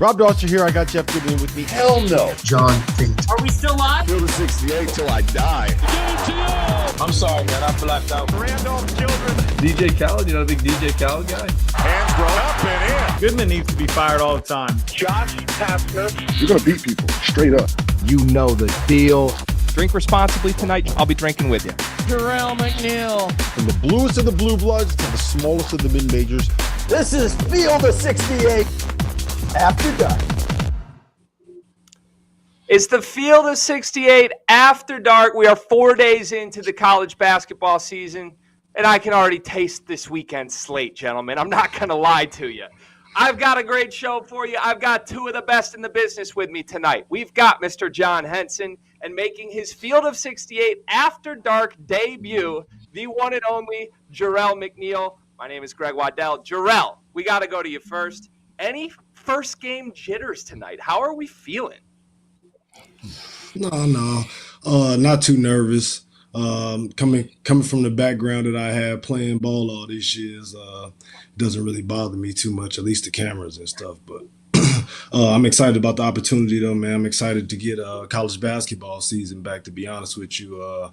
Rob Doster here. I got Jeff Goodman with me. Hell no. John Fink. Are we still live? Field of 68 till I die. I'm sorry, man. I blacked out. Randolph Children. DJ Khaled, you know the big DJ Khaled guy? Hands grown up and in. Goodman needs to be fired all the time. Josh Pastner. You're going to beat people straight up. You know the deal. Drink responsibly tonight. I'll be drinking with you. Jerel McNeal. From the bluest of the blue bloods to the smallest of the mid-majors. This is Field of 68 After Dark. It's the Field of 68 After Dark. We are 4 days into the college basketball season, and I can already taste this weekend's slate, gentlemen. I'm not going to lie to you. I've got a great show for you. I've got two of the best in the business with me tonight. We've got Mr. John Henson, and making his Field of 68 After Dark debut, the one and only Jerel McNeal. My name is Greg Waddell. Jerel, we got to go to you first. Any first game jitters tonight? How are we feeling? No, not too nervous. Coming from the background that I had playing ball all these years, doesn't really bother me too much, at least the cameras and stuff. But I'm excited about the opportunity, though, man. I'm excited to get college basketball season back, to be honest with you.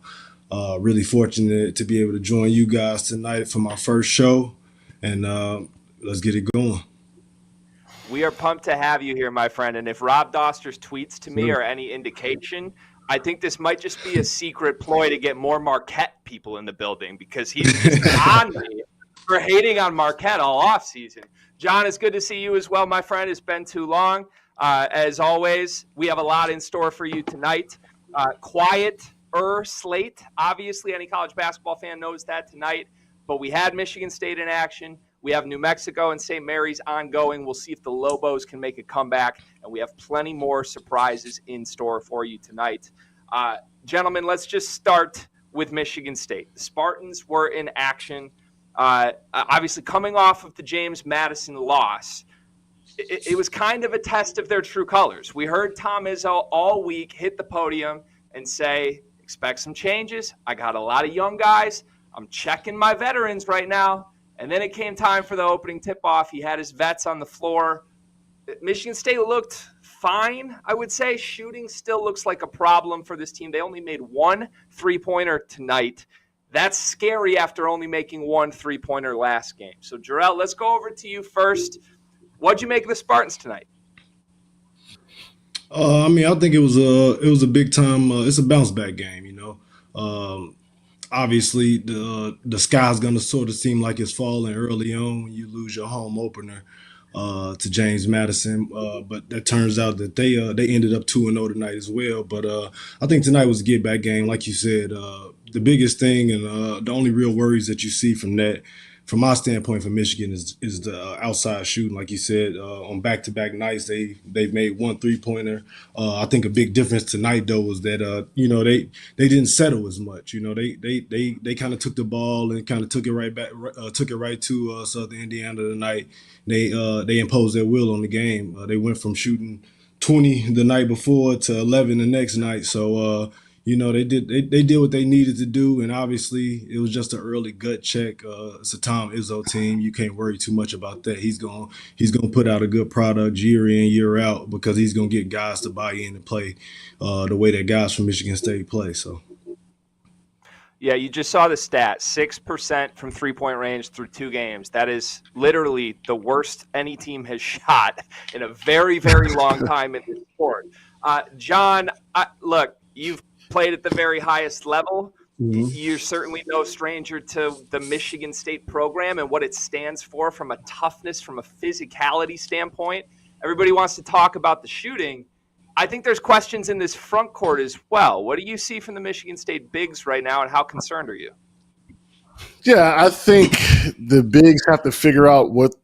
Really fortunate to be able to join you guys tonight for my first show, and let's get it going. We are pumped to have you here, my friend. And if Rob Doster's tweets to me are any indication, I think this might just be a secret ploy to get more Marquette people in the building, because he's on me for hating on Marquette all offseason. John, it's good to see you as well, my friend. It's been too long. As always, we have a lot in store for you tonight. Quieter slate. Obviously, any college basketball fan knows that tonight. But we had Michigan State in action. We have New Mexico and St. Mary's ongoing. We'll see if the Lobos can make a comeback, and we have plenty more surprises in store for you tonight. Gentlemen, let's just start with Michigan State. The Spartans were in action, obviously coming off of the James Madison loss. It was kind of a test of their true colors. We heard Tom Izzo all week hit the podium and say, expect some changes. I got a lot of young guys. I'm checking my veterans right now. And then it came time for the opening tip-off. He had his vets on the floor. Michigan State looked fine, I would say. Shooting still looks like a problem for this team. They only made one three-pointer tonight. That's scary after only making one three-pointer last game. So, Jerel, let's go over to you first. What'd you make of the Spartans tonight? I think it was a big time. It's a bounce back game, you know. Obviously, the sky's going to sort of seem like it's falling early on when you lose your home opener to James Madison. But that turns out that they ended up 2-0 tonight as well. But I think tonight was a get-back game. Like you said, the biggest thing and the only real worries that you see from that, from my standpoint for Michigan, is the outside shooting. Like you said, on back-to-back nights, they've made one three-pointer. I think a big difference tonight, though, was that they didn't settle as much. You know, they kind of took the ball and kind of took it right back, took it right to Southern Indiana tonight. They imposed their will on the game. They went from shooting 20 the night before to 11 the next night. So. They did what they needed to do, and obviously it was just an early gut check. It's a Tom Izzo team. You can't worry too much about that. He's gonna put out a good product year in, year out, because he's gonna get guys to buy in and play the way that guys from Michigan State play. So. Yeah, you just saw the stat, 6% from three-point range through 2 games. That is literally the worst any team has shot in a very, very long time in this sport. John, look, you've played at the very highest level. Mm-hmm. You're certainly no stranger to the Michigan State program and what it stands for from a toughness, from a physicality standpoint. Everybody wants to talk about the shooting. I think there's questions in this front court as well. What do you see from the Michigan State bigs right now, and how concerned are you? Yeah, I think the bigs have to figure out what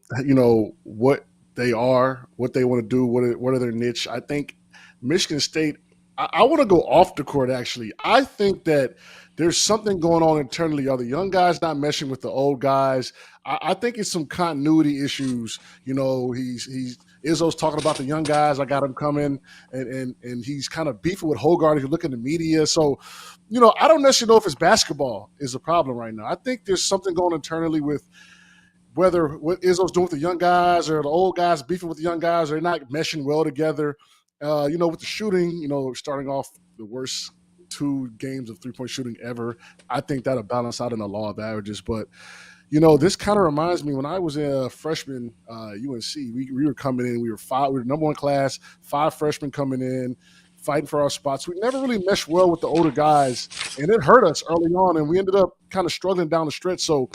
they are, what they want to do, what are their niche. I think Michigan State, I want to go off the court, actually. I think that there's something going on internally. Are the young guys not meshing with the old guys? I think it's some continuity issues. You know, Izzo's talking about the young guys. I got him coming, and he's kind of beefing with Hogarth if you look in the media. So, I don't necessarily know if it's basketball is a problem right now. I think there's something going internally with whether what Izzo's doing with the young guys or the old guys beefing with the young guys, they're not meshing well together. With the shooting, starting off the worst 2 games of 3-point shooting ever. I think that'll balance out in the law of averages. But, this kind of reminds me when I was a freshman, UNC, we were coming in, we were the number 1 class, 5 freshmen coming in, fighting for our spots. We never really meshed well with the older guys, and it hurt us early on, and we ended up kind of struggling down the stretch. So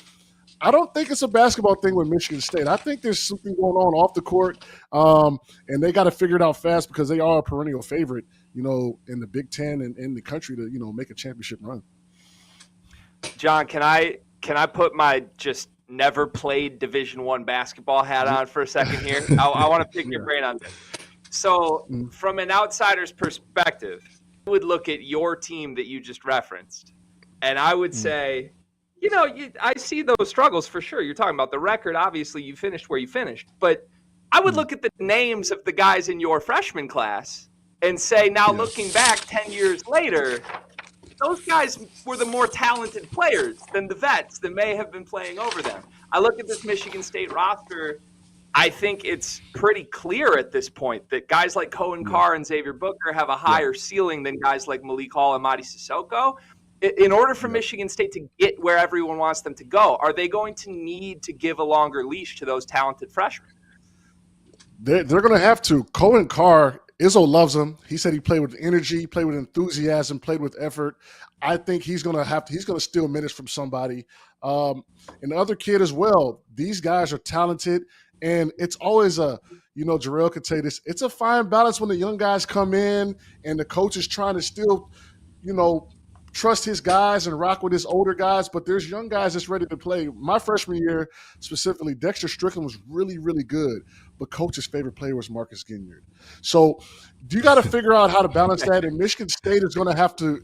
I don't think it's a basketball thing with Michigan State. I think there's something going on off the court, and they got to figure it out fast because they are a perennial favorite, in the Big Ten and in the country to, make a championship run. John, can I put my just never played Division I basketball hat on for a second here? I want to pick your brain on this. So from an outsider's perspective, I would look at your team that you just referenced, and I would say, I see those struggles for sure. You're talking about the record. Obviously, you finished where you finished. But I would look at the names of the guys in your freshman class and say, now looking back 10 years later, those guys were the more talented players than the vets that may have been playing over them. I look at this Michigan State roster. I think it's pretty clear at this point that guys like Cohen Carr and Xavier Booker have a higher ceiling than guys like Malik Hall and Mady Sissoko. In order for Michigan State to get where everyone wants them to go, are they going to need to give a longer leash to those talented freshmen? They're going to have to. Cohen Carr, Izzo loves him. He said he played with energy, played with enthusiasm, played with effort. I think he's going to steal minutes from somebody. And the other kid as well. These guys are talented, and it's always Jerel could say this, it's a fine balance when the young guys come in and the coach is trying to still, trust his guys and rock with his older guys, but there's young guys that's ready to play. My freshman year, specifically, Dexter Strickland was really, really good, but coach's favorite player was Marcus Ginyard. So you got to figure out how to balance that, and Michigan State is going to have to,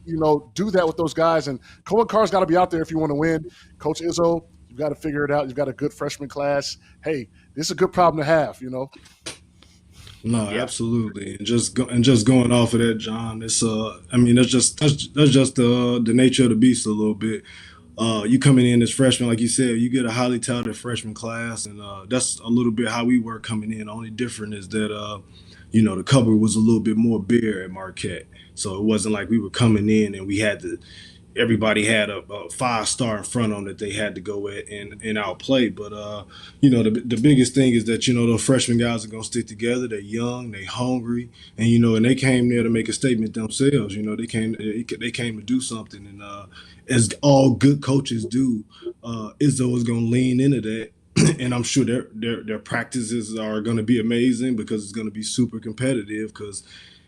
do that with those guys, and Cohen Carr's got to be out there if you want to win. Coach Izzo, you've got to figure it out. You've got a good freshman class. Hey, this is a good problem to have, No, absolutely, and just going off of that, John. It's that's just the nature of the beast a little bit. You coming in as freshman, like you said, you get a highly talented freshman class, and that's a little bit how we were coming in. The only difference is that the cupboard was a little bit more bare at Marquette, so it wasn't like we were coming in and we had to. Everybody had a 5-star in front of them that they had to go at and outplay. But, the biggest thing is that, those freshman guys are going to stick together. They're young, they're hungry, and they came there to make a statement themselves. They came to do something. And as all good coaches do, Izzo is going to lean into that. And I'm sure their practices are going to be amazing because it's going to be super competitive because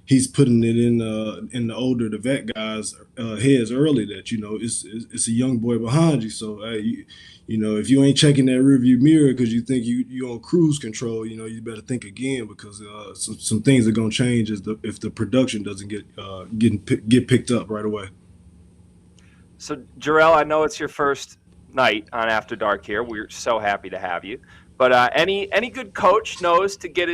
he's putting it in the vet guys' heads early that it's a young boy behind you. So if you ain't checking that rearview mirror because you think you on cruise control, you better think again because some things are gonna change if the production doesn't get picked up right away. So Jerel, I know it's your first night on After Dark here. We're so happy to have you. But any good coach knows to get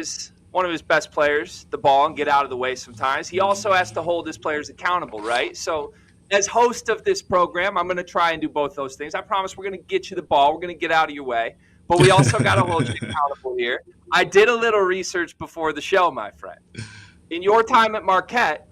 one of his best players the ball and get out of the way sometimes. He also has to hold his players accountable, right? So as host of this program, I'm going to try and do both those things. I promise we're going to get you the ball. We're going to get out of your way. But we also got to hold you accountable here. I did a little research before the show, my friend. In your time at Marquette,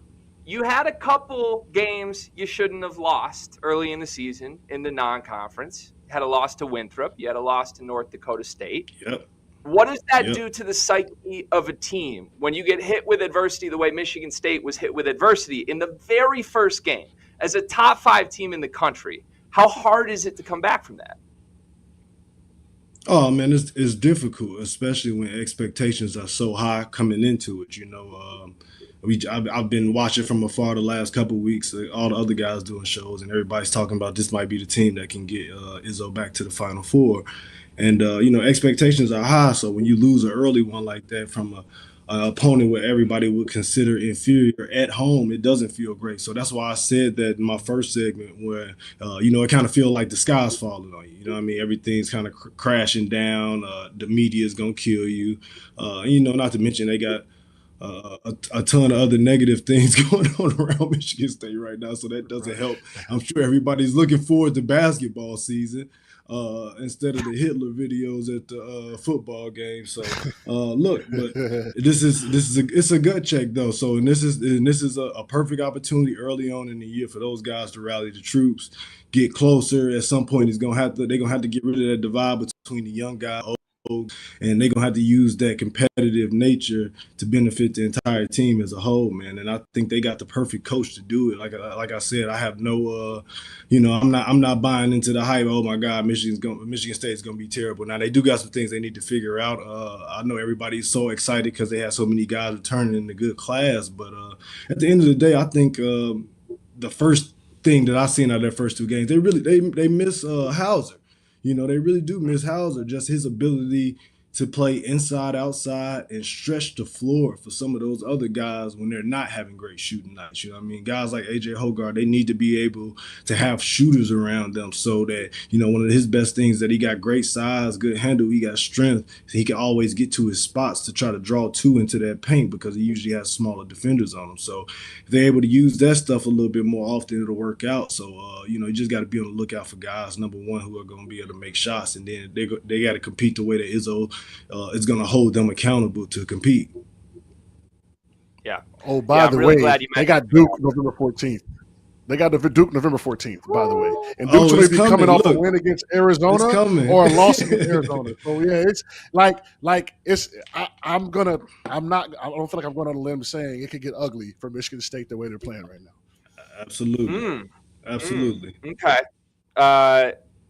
you had a couple games you shouldn't have lost early in the season in the non-conference. You had a loss to Winthrop. You had a loss to North Dakota State. Yep. What does that do to the psyche of a team when you get hit with adversity the way Michigan State was hit with adversity in the very first game as a top 5 team in the country? How hard is it to come back from that? Oh man, it's difficult, especially when expectations are so high coming into it. I've been watching from afar the last couple of weeks. All the other guys doing shows, and everybody's talking about this might be the team that can get Izzo back to the Final Four. And, expectations are high. So when you lose an early one like that from an opponent where everybody would consider inferior at home, it doesn't feel great. So that's why I said that in my first segment where, it kind of feels like the sky's falling on you. Everything's kind of crashing down. The media is going to kill you. Not to mention they got a ton of other negative things going on around Michigan State right now. So that doesn't help. I'm sure everybody's looking forward to basketball season. instead of the Hitler videos at the football game. So look, but it's a gut check though. So and this is a perfect opportunity early on in the year for those guys to rally the troops, get closer. At some point, they're gonna have to get rid of that divide between the young guys, and they're gonna have to use that competitive nature to benefit the entire team as a whole, man. And I think they got the perfect coach to do it. Like I said, I have no, I'm not buying into the hype. Oh my God, Michigan State's gonna be terrible. Now they do got some things they need to figure out. I know everybody's so excited because they have so many guys returning in the good class, but at the end of the day, I think the first thing that I seen out of their first two games, they miss Hauser. They really do miss Hauser, just his ability to play inside, outside, and stretch the floor for some of those other guys when they're not having great shooting nights. You know what I mean? Guys like A.J. Hoggard, they need to be able to have shooters around them so that, one of his best things that he got great size, good handle, he got strength. So he can always get to his spots to try to draw two into that paint because he usually has smaller defenders on him. So if they're able to use that stuff a little bit more often, it'll work out. So, you just got to be on the lookout for guys, number one, who are going to be able to make shots, and then they got to compete the way that Izzo is going to hold them accountable to compete. Yeah. Oh, by the really way, they got Duke November 14th. They got the Duke November 14th, by the way. And Duke's going to be coming off a win against Arizona or a loss against Arizona. So yeah, it's I don't feel like I'm going on a limb saying it could get ugly for Michigan State the way they're playing right now. Absolutely. Absolutely. Okay.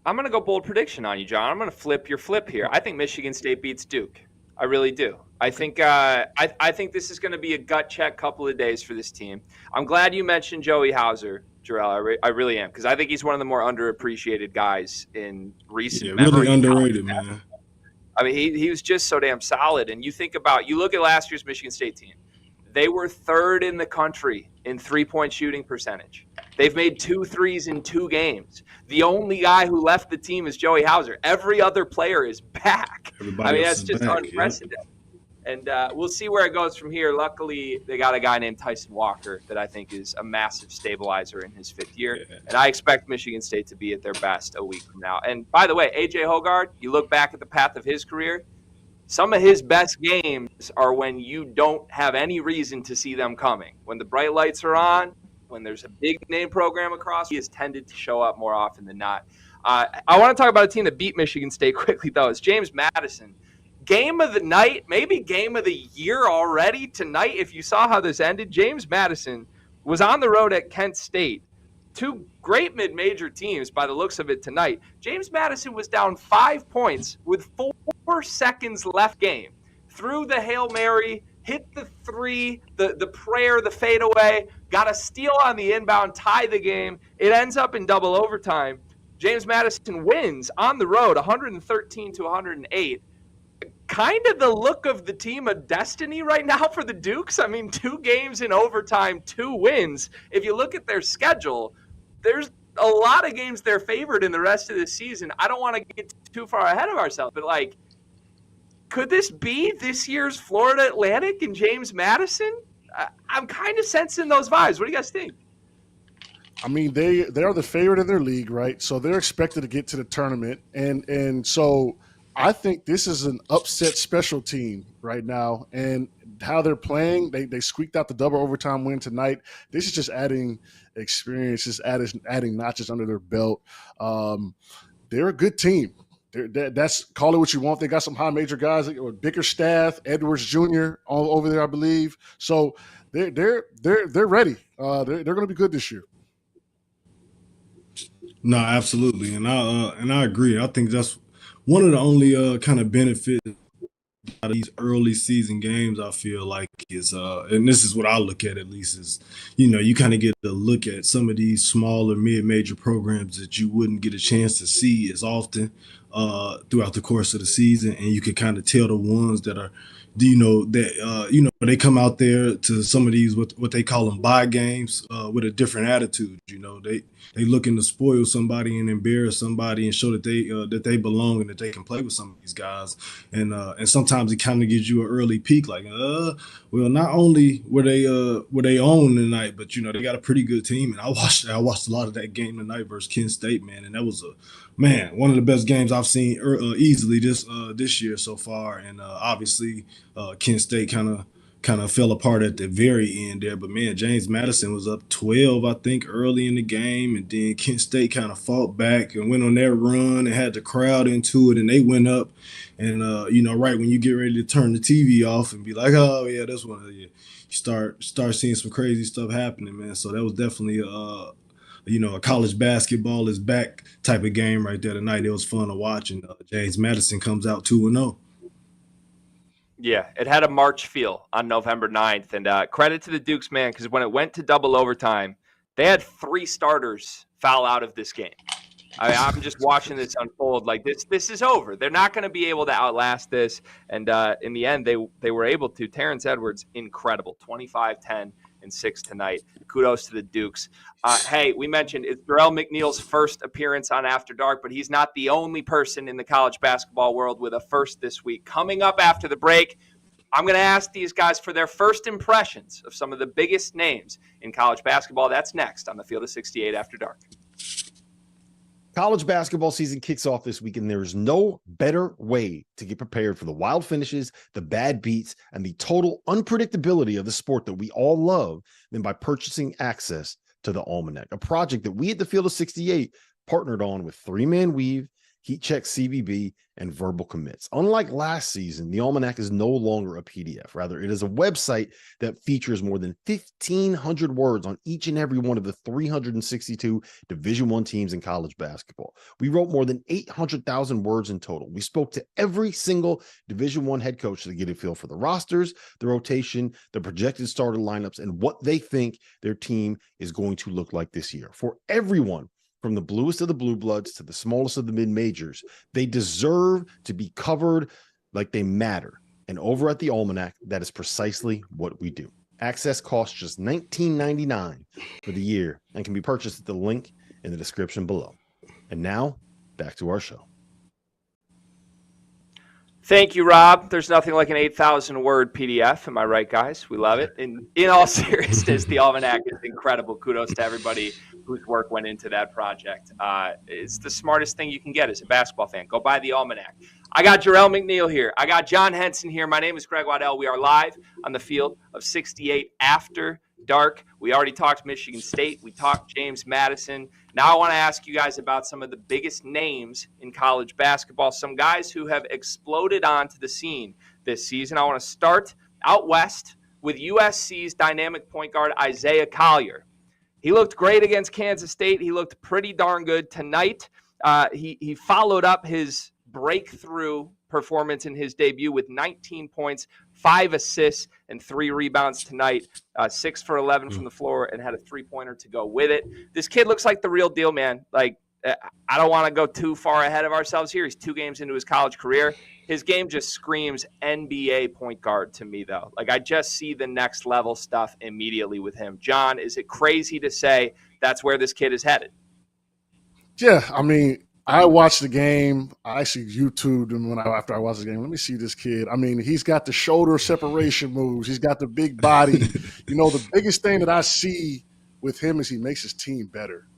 I'm going to go bold prediction on you, John. I'm going to flip your flip here. I think Michigan State beats Duke. I really do. I think I think this is going to be a gut check couple of days for this team. I'm glad you mentioned Joey Hauser, Jerel. I really am, because I think he's one of the more underappreciated guys in recent memory. Really underrated, man. I mean, he was just so damn solid. And you look at last year's Michigan State team. They were third in the country in three-point shooting percentage. They've made 2 threes in 2 games. The only guy who left the team is Joey Hauser. Every other player is back. That's just unprecedented. Yeah. And we'll see where it goes from here. Luckily, they got a guy named Tyson Walker that I think is a massive stabilizer in his 5th year. Yeah. And I expect Michigan State to be at their best a week from now. And by the way, A.J. Hoggard, you look back at the path of his career, some of his best games are when you don't have any reason to see them coming. When the bright lights are on, when there's a big name program across, he has tended to show up more often than not. I want to talk about a team that beat Michigan State quickly, though. It's James Madison. Game of the night, maybe game of the year already tonight. If you saw how this ended, James Madison was on the road at Kent State. 2 great mid-major teams by the looks of it tonight. James Madison was down 5 points with 4 seconds left game. Threw the Hail Mary, hit the 3, the prayer, the fadeaway, got a steal on the inbound, tie the game. It ends up in double overtime. James Madison wins on the road 113-108. Kind of the look of the team of destiny right now for the Dukes. I mean, 2 games in overtime, 2 wins. If you look at their schedule, there's a lot of games they're favored in the rest of the season. I don't want to get too far ahead of ourselves, but could this be this year's Florida Atlantic and James Madison? I'm kind of sensing those vibes. What do you guys think? I mean, they are the favorite in their league, right? So they're expected to get to the tournament, and so I think this is an upset special team right now, and how they're playing, they squeaked out the double overtime win tonight. This is just adding experience, just adding notches under their belt. They're a good team. That's call it what you want. They got some high major guys, Bickerstaff, Edwards Jr. all over there, I believe. So they're ready. They're going to be good this year. No, absolutely, and I agree. I think that's one of the only kind of benefits out of these early season games, I feel like, is and this is what I look at least, is you kind of get to look at some of these smaller mid-major programs that you wouldn't get a chance to see as often throughout the course of the season, and you can kind of tell the ones that are do you know that they come out there to some of these what they call them bye games with a different attitude. They looking to spoil somebody and embarrass somebody and show that they belong and that they can play with some of these guys. And sometimes it kind of gives you an early peek, like well, not only were they on tonight, but they got a pretty good team. And I watched a lot of that game tonight versus Kent State, man, and that was one of the best games I've seen easily this year so far. And obviously Kent State kind of fell apart at the very end there. But, man, James Madison was up 12, I think, early in the game. And then Kent State kind of fought back and went on their run and had the crowd into it. And they went up. And, right when you get ready to turn the TV off and be like, oh, yeah, that's one of the – you start seeing some crazy stuff happening, man. So that was definitely a college basketball is back type of game right there tonight. It was fun to watch. And James Madison comes out 2-0. Yeah, it had a March feel on November 9th. And credit to the Dukes, man, because when it went to double overtime, they had 3 starters foul out of this game. I'm just watching this unfold like this is over. They're not going to be able to outlast this. And in the end, they were able to. Terrence Edwards, incredible, 25, 10, and 6 tonight. Kudos to the Dukes. Hey, we mentioned it's Jerel McNeal's first appearance on After Dark, but he's not the only person in the college basketball world with a first this week. Coming up after the break, I'm going to ask these guys for their first impressions of some of the biggest names in college basketball. That's next on the Field of 68 After Dark. College basketball season kicks off this week, and there is no better way to get prepared for the wild finishes, the bad beats, and the total unpredictability of the sport that we all love than by purchasing access to the Almanac, a project that we at the Field of 68 partnered on with 3-Man Weave, Heat Check CBB, and Verbal Commits. Unlike last season, the Almanac is no longer a PDF. Rather, it is a website that features more than 1,500 words on each and every one of the 362 Division I teams in college basketball. We wrote more than 800,000 words in total. We spoke to every single Division I head coach to get a feel for the rosters, the rotation, the projected starter lineups, and what they think their team is going to look like this year. For everyone, from the bluest of the blue bloods to the smallest of the mid-majors, they deserve to be covered like they matter. And over at the Almanac, that is precisely what we do. Access costs just $19.99 for the year and can be purchased at the link in the description below. And now, back to our show. Thank you, Rob. There's nothing like an 8,000-word PDF. Am I right, guys? We love it. And in all seriousness, the Almanac is incredible. Kudos to everybody whose work went into that project. It's the smartest thing you can get as a basketball fan. Go buy the Almanac. I got Jerel McNeal here. I got John Henson here. My name is Greg Waddell. We are live on the Field of 68 After Dark. We already talked Michigan State. We talked James Madison. Now I want to ask you guys about some of the biggest names in college basketball, some guys who have exploded onto the scene this season. I want to start out west with USC's dynamic point guard Isaiah Collier. He looked great against Kansas State. He looked pretty darn good tonight. He followed up his breakthrough performance in his debut with 19 points, 5 assists, and 3 rebounds tonight, 6 for 11 from the floor, and had a 3-pointer to go with it. This kid looks like the real deal, man. Like, I don't want to go too far ahead of ourselves here. He's 2 games into his college career. His game just screams NBA point guard to me, though. Like, I just see the next level stuff immediately with him. John, is it crazy to say that's where this kid is headed? Yeah, I mean, I watched the game. I actually YouTubed him after I watched the game. Let me see this kid. I mean, he's got the shoulder separation moves. He's got the big body. The biggest thing that I see with him is he makes his team better.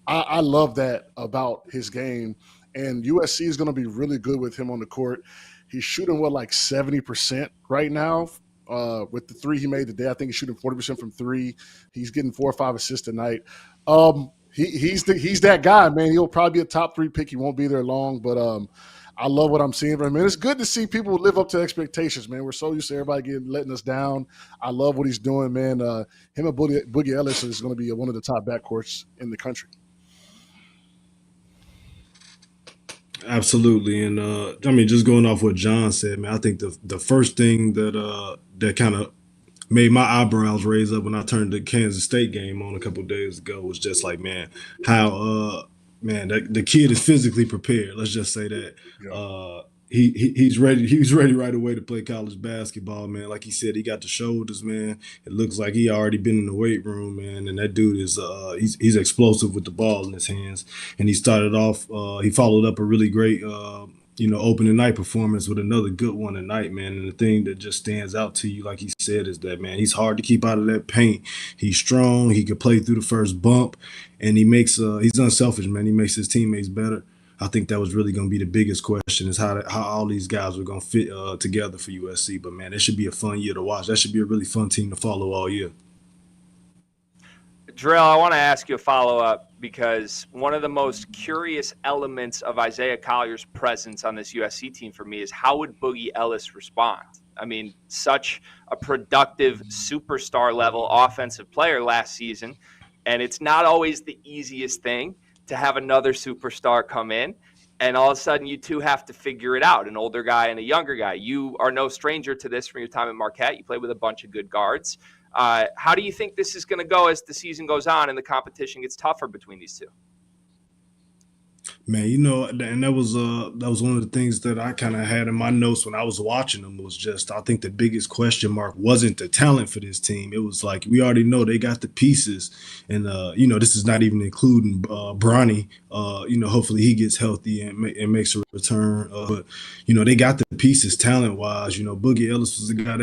I love that about his game. And USC is going to be really good with him on the court. He's shooting, like 70% right now with the 3 he made today. I think he's shooting 40% from 3. He's getting 4 or 5 assists tonight. He's that guy, man. He'll probably be a top 3 pick. He won't be there long, but I love what I'm seeing from him. Man, it's good to see people live up to expectations, man. We're so used to everybody letting us down. I love what he's doing, man. Him and Boogie Ellis is going to be one of the top backcourts in the country. Absolutely. And just going off what John said, man, I think the first thing that kind of made my eyebrows raise up when I turned the Kansas State game on a couple of days ago was just like, man, how the kid is physically prepared. Let's just say that. Yeah. he's ready. He was ready right away to play college basketball, man. Like he said, he got the shoulders, man. It looks like he already been in the weight room, man. And that dude is he's explosive with the ball in his hands. And he started off. He followed up a really great opening night performance with another good one tonight, man. And the thing that just stands out to you, like he said, is that, man, he's hard to keep out of that paint. He's strong. He can play through the first bump, and he's unselfish, man. He makes his teammates better. I think that was really going to be the biggest question, is how all these guys are going to fit together for USC. But, man, it should be a fun year to watch. That should be a really fun team to follow all year. Jerel, I want to ask you a follow-up, because one of the most curious elements of Isaiah Collier's presence on this USC team for me is how would Boogie Ellis respond? I mean, such a productive superstar-level offensive player last season, and it's not always the easiest thing to have another superstar come in, and all of a sudden you two have to figure it out, an older guy and a younger guy. You are no stranger to this from your time at Marquette. You played with a bunch of good guards. How do you think this is going to go as the season goes on and the competition gets tougher between these two? Man, and that was one of the things that I kind of had in my notes when I was watching them, was just, I think the biggest question mark wasn't the talent for this team. It was like, we already know they got the pieces, and this is not even including Bronny. Hopefully he gets healthy and makes a return. But they got the pieces talent wise. Boogie Ellis was the guy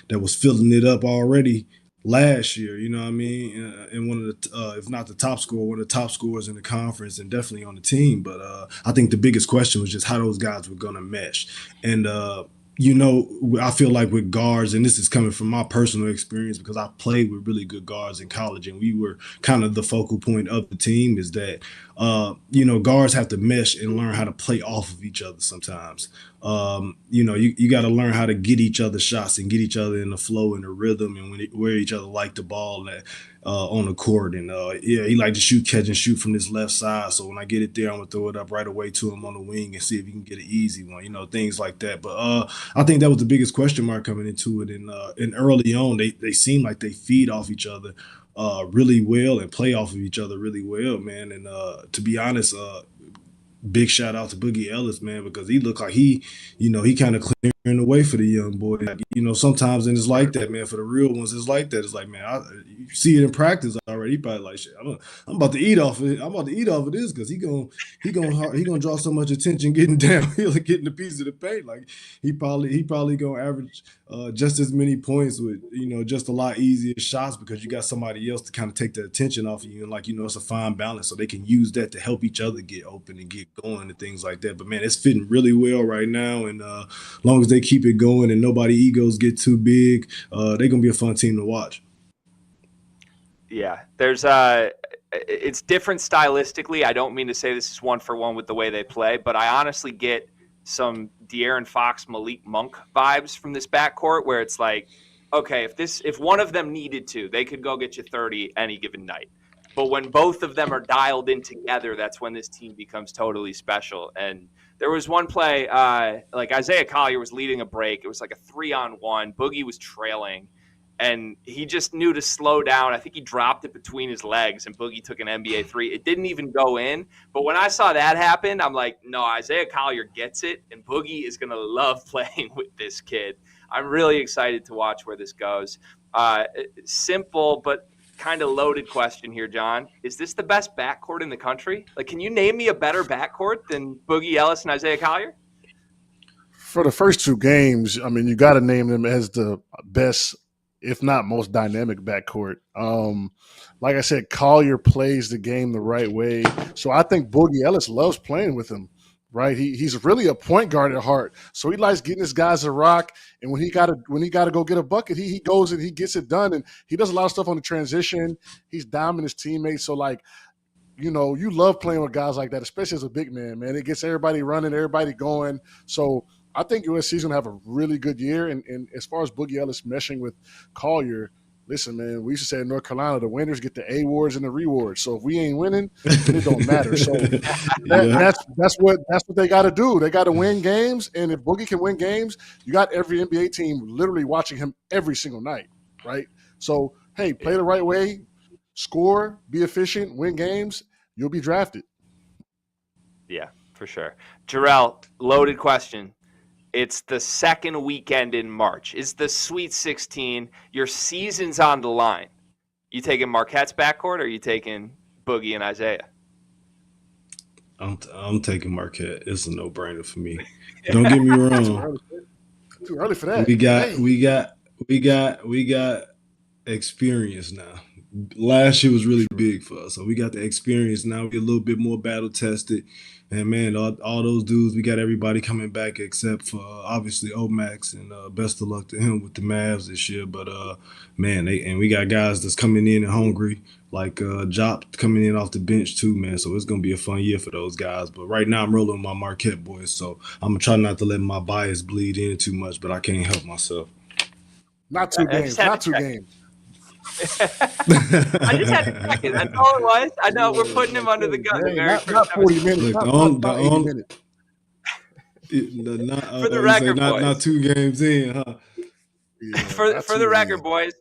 that was filling it up already last year, and one of the, if not the top scorer, one of the top scorers in the conference, and definitely on the team. But I think the biggest question was just how those guys were going to mesh. And, I feel like with guards, and this is coming from my personal experience because I played with really good guards in college and we were kind of the focal point of the team, is that, guards have to mesh and learn how to play off of each other sometimes. You got to learn how to get each other shots and get each other in the flow and the rhythm, and where each other like the ball on the court. And he like to catch and shoot from this left side. So when I get it there, I'm gonna throw it up right away to him on the wing and see if he can get an easy one. Things like that. But I think that was the biggest question mark coming into it. And early on, they seem like they feed off each other really well and play off of each other really well, man. And to be honest, big shout out to Boogie Ellis, man, because he looked like he kind of clearing the way for the young boy. Sometimes, and it's like that, man. For the real ones, it's like that. It's like, man, you see it in practice already. He probably like, shit, I'm about to eat off of it. I'm about to eat off of this, because he gonna draw so much attention getting downhill and getting a piece of the paint. Like he probably gonna average just as many points with just a lot easier shots, because you got somebody else to kind of take the attention off of you, and it's a fine balance, so they can use that to help each other get open and get going and things like that. But man, it's fitting really well right now, and as long as they keep it going and nobody egos get too big, they're gonna be a fun team to watch. Yeah, there's it's different stylistically. I don't mean to say this is one for one with the way they play, but I honestly get some De'Aaron Fox, Malik Monk vibes from this backcourt, where it's like, okay, if one of them needed to, they could go get you 30 any given night. But when both of them are dialed in together, that's when this team becomes totally special. And there was one play, like Isaiah Collier was leading a break. It was like a 3-on-1. Boogie was trailing, and he just knew to slow down. I think he dropped it between his legs, and Boogie took an NBA three. It didn't even go in. But when I saw that happen, I'm like, no, Isaiah Collier gets it, and Boogie is going to love playing with this kid. I'm really excited to watch where this goes. Simple, but kind of loaded question here, John. Is this the best backcourt in the country? Like, can you name me a better backcourt than Boogie Ellis and Isaiah Collier? For the first two games, I mean, you got to name them as the best, if not most dynamic backcourt. Like I said, Collier plays the game the right way. So I think Boogie Ellis loves playing with him, right? He's really a point guard at heart. So he likes getting his guys a rock. And when he gotta go get a bucket, he goes and he gets it done. And he does a lot of stuff on the transition. He's dominant his teammates. So you love playing with guys like that, especially as a big man, man. It gets everybody running, everybody going. So I think USC's going to have a really good year. And as far as Boogie Ellis meshing with Collier, listen, man, we used to say in North Carolina, the winners get the awards and the rewards. So if we ain't winning, then it don't matter. So that's what they got to do. They got to win games. And if Boogie can win games, you got every NBA team literally watching him every single night, right? So, hey, play the right way, score, be efficient, win games, you'll be drafted. Yeah, for sure. Jerel, loaded question. It's the second weekend in March. It's the Sweet 16. Your season's on the line. You taking Marquette's backcourt, or are you taking Boogie and Isaiah? I'm taking Marquette. It's a no-brainer for me. Don't get me wrong. Too early for that. We got experience now. Last year was really big for us, so we got the experience now. We're a little bit more battle tested, and man, all those dudes, we got everybody coming back except for obviously Omax, and best of luck to him with the Mavs this year. But man, we got guys that's coming in and hungry, like Jop coming in off the bench too, man. So it's gonna be a fun year for those guys. But right now, I'm rolling with my Marquette boys, so I'm gonna try not to let my bias bleed in too much, but I can't help myself. Not two games. Not two games. I just had to check it. That's all it was. I know we're putting him under the gun. Not 40 minutes. Look, not 80 minutes. For the record, boys. Not 2 games in, huh? Yeah, for the record, boys,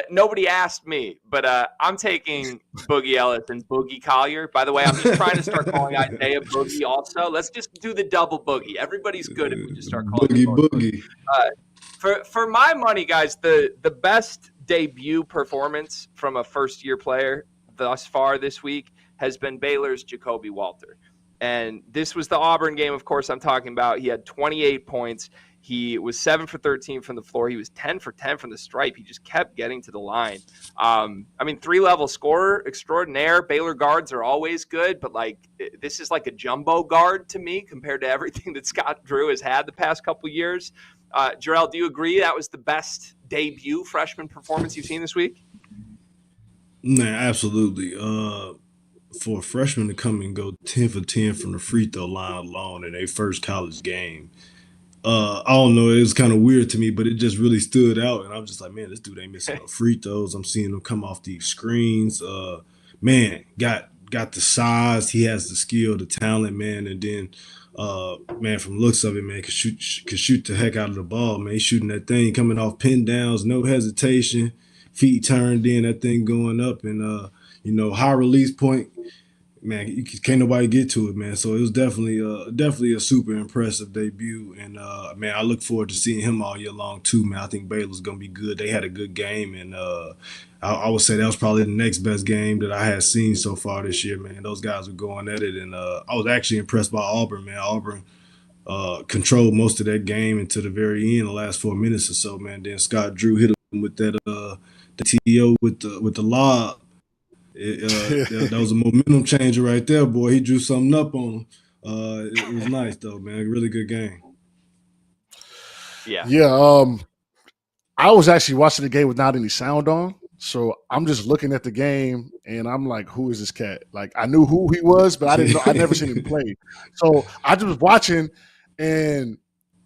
nobody asked me, but I'm taking Boogie Ellis and Boogie Collier. By the way, I'm just trying to start calling Isaiah Boogie also. Let's just do the double Boogie. Everybody's good if we just start calling Boogie. For my money, guys, the best debut performance from a first-year player thus far this week has been Baylor's Jacoby Walter. And this was the Auburn game, of course, I'm talking about. He had 28 points. He was 7 for 13 from the floor. He was 10 for 10 from the stripe. He just kept getting to the line. 3-level scorer extraordinaire. Baylor guards are always good, but this is like a jumbo guard to me compared to everything that Scott Drew has had the past couple years. Jerel, do you agree that was the best debut freshman performance you've seen this week? Nah, absolutely. For a freshman to come and go 10 for 10 from the free throw line alone in their first college game, I don't know, it was kind of weird to me, but it just really stood out. And I'm just like, man, this dude ain't missing no free throws. I'm seeing him come off these screens. Man, got the size. He has the skill, the talent, man. And then, man, from looks of it, man, could shoot the heck out of the ball, man. He's shooting that thing coming off pin downs, no hesitation, feet turned in, that thing going up, and high release point. Man, can't nobody get to it, man. So it was definitely a super impressive debut, and man, I look forward to seeing him all year long too, man. I think Baylor's gonna be good. They had a good game, and I would say that was probably the next best game that I had seen so far this year, man. Those guys were going at it, and I was actually impressed by Auburn, man. Auburn controlled most of that game until the very end, the last 4 minutes or so, man. Then Scott Drew hit him with that the TO with the lob. That was a momentum changer right there, boy. He drew something up on him. It was nice though, man. A really good game. Yeah. I was actually watching the game without any sound on, so I'm just looking at the game and I'm like, "Who is this cat?" Like, I knew who he was, but I didn't know. I never seen him play. So I just was watching, and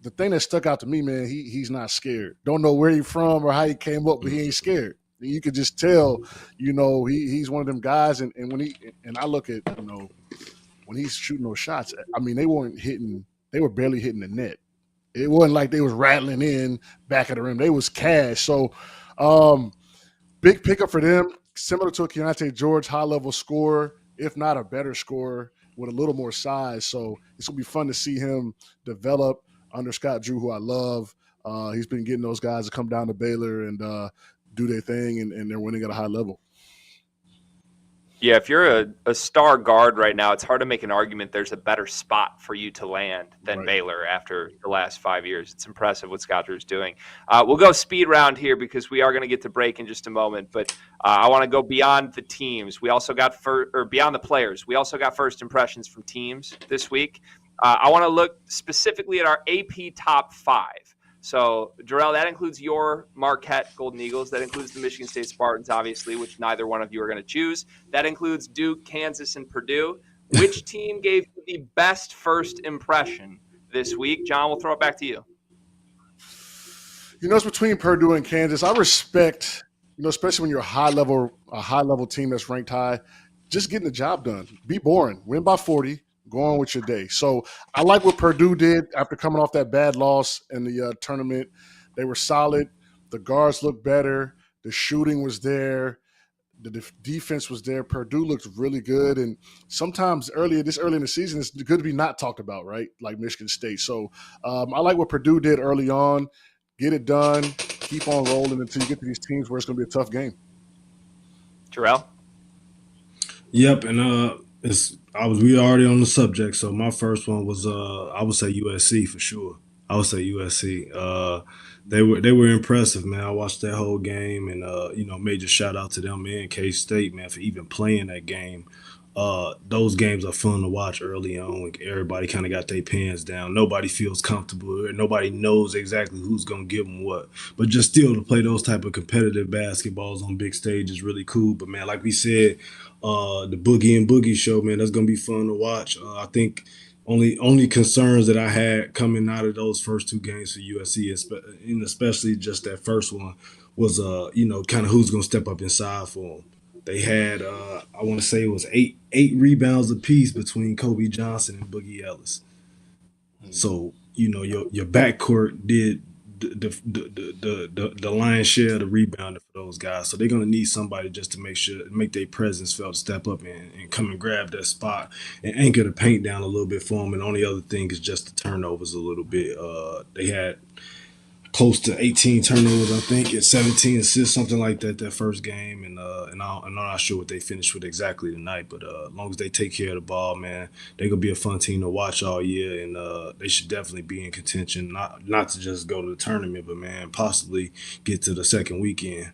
the thing that stuck out to me, man, he's not scared. Don't know where he's from or how he came up, but he ain't scared. You could just tell, he's one of them guys. And when I look at, when he's shooting those shots, I mean, they were barely hitting the net. It wasn't like they was rattling in back of the rim. They was cash. So big pickup for them, similar to a Keontae George, high-level scorer, if not a better scorer with a little more size. So it's going to be fun to see him develop under Scott Drew, who I love. He's been getting those guys to come down to Baylor and do their thing, and they're winning at a high level. Yeah, if you're a star guard right now, it's hard to make an argument there's a better spot for you to land than Baylor after the last 5 years. It's impressive what Scott Drew's doing. We'll go speed round here because we are going to get to break in just a moment, but I want to go beyond the teams. We also got beyond the players. We also got first impressions from teams this week. I want to look specifically at our AP top 5. So, Jerel, that includes your Marquette Golden Eagles. That includes the Michigan State Spartans, obviously, which neither one of you are going to choose. That includes Duke, Kansas, and Purdue. Which team gave you the best first impression this week? John, we'll throw it back to you. It's between Purdue and Kansas. I respect, especially when you're a high-level team that's ranked high, just getting the job done. Be boring. Win by 40. Go on with your day. So I like what Purdue did after coming off that bad loss in the tournament. They were solid. The guards looked better. The shooting was there. The defense was there. Purdue looked really good, and sometimes early in the season, it's good to be not talked about, right? Like Michigan State. So I like what Purdue did early on. Get it done. Keep on rolling until you get to these teams where it's going to be a tough game. Jerel? Yep, and we already on the subject, so my first one was I would say USC for sure. I would say USC. They were impressive, man. I watched that whole game, and major shout out to them and K-State, man, for even playing that game. Those games are fun to watch early on. Everybody kind of got their pants down. Nobody feels comfortable. Nobody knows exactly who's going to give them what. But just still to play those type of competitive basketballs on big stage is really cool. But, man, like we said, the Boogie and Boogie show, man, that's going to be fun to watch. I think only concerns that I had coming out of those first two games for USC, and especially just that first one, was, kind of who's going to step up inside for them. They had, I want to say it was eight rebounds apiece between Kobe Johnson and Boogie Ellis. So, your backcourt did the lion's share of the rebounding for those guys. So they're going to need somebody just to make their presence felt, step up and come and grab that spot and anchor the paint down a little bit for them. And the only other thing is just the turnovers a little bit. They had close to 18 turnovers, I think, and 17 assists, something like that first game. And I'm not sure what they finished with exactly tonight, but as long as they take care of the ball, man, they're going to be a fun team to watch all year, and they should definitely be in contention, not to just go to the tournament, but, man, possibly get to the second weekend.